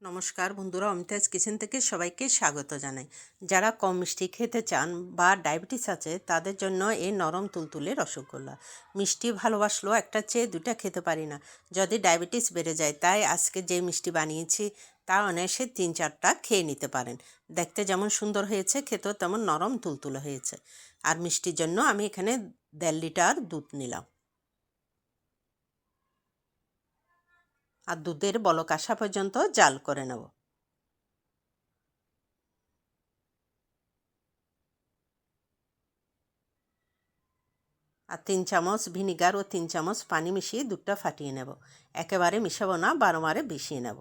নমস্কার বন্ধুরা, অমিতাজ কিচেন থেকে সবাইকে স্বাগত জানাই। যারা কম মিষ্টি খেতে চান বা ডায়াবেটিস আছে তাদের জন্য এই নরম তুলতুলে রসগোল্লা। মিষ্টি ভালোবাসলেও একটা চেয়ে দুটা খেতে পারি না, যদি ডায়াবেটিস বেড়ে যায়। তাই আজকে যে মিষ্টি বানিয়েছি তা অনায়াসে 3-4টা খেয়ে নিতে পারেন। দেখতে যেমন সুন্দর হয়েছে, খেতেও তেমন নরম তুলতুলে হয়েছে। আর মিষ্টির জন্য আমি এখানে 1.5 লিটার দুধ নিলাম। আর দুধের বলক আসা পর্যন্ত জাল করে নেব। আর 3 চামচ ভিনিগার ও 3 চামচ পানি মিশিয়ে দুধটা ফাটিয়ে নেব। একেবারে মিশাবো না, বারমারে মিশিয়ে নেব।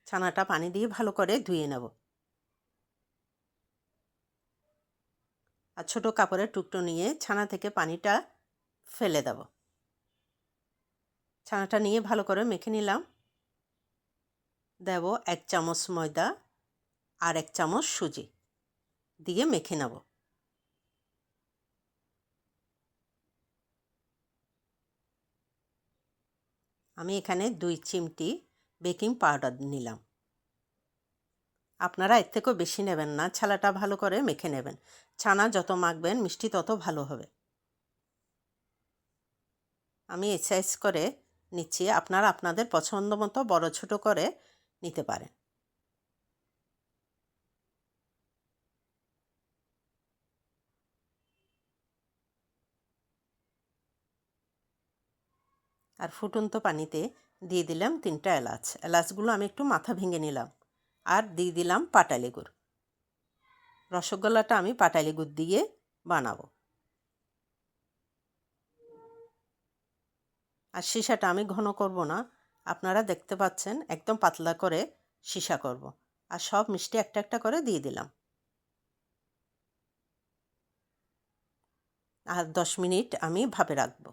ছানাটা পানি দিয়ে ভালো করে ধুয়ে নেব। আর ছোটো কাপড়ের টুকরো নিয়ে ছানা থেকে পানিটা ফেলে দেব। ছানাটা নিয়ে ভালো করে মেখে নিলাম। দেব 1 চামচ ময়দা আর 1 চামচ সুজি দিয়ে মেখে নেব। আমি এখানে 2 চিমটি বেকিং পাউডার নিলাম। আপনারা এর থেকেও বেশি নেবেন না, ছানাটা ভালো করে মেখে নেবেন। ছানা যত মাখবেন মিষ্টি তত ভালো হবে। আমি এই সাইজ করে নিচ্ছি, আপনারা আপনাদের পছন্দ মতো বড় ছোট করে নিতে পারেন। আর ফুটন্ত পানিতে দিয়ে দিলাম 3টা এলাচ। এলাচগুলো আমি একটু মাথা ভেঙে নিলাম। আর দিয়ে দিলাম পাটালি গুড়। রসগোল্লাটা আমি পাটালি গুড় দিয়ে বানাবো। আর সিসাটা আমি ঘন করব না, আপনারা দেখতে পাচ্ছেন একদম পাতলা করে সিসা করব। আর সব মিষ্টি একটা একটা করে দিয়ে দিলাম। আর 10 মিনিট আমি ভাপে রাখবো।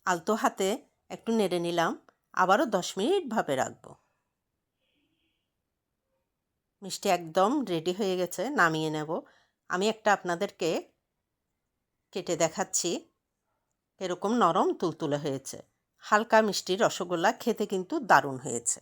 আলতো হাতে একটু নেড়ে নিলাম, আবারও 10 মিনিট ভাপে রাখবো। মিষ্টি একদম রেডি হয়ে গেছে, নামিয়ে নেব। আমি একটা আপনাদেরকে কেটে দেখাচ্ছি, এরকম নরম তুলতুলে হয়েছে। হালকা মিষ্টি রসগোল্লা, খেতে কিন্তু দারুণ হয়েছে।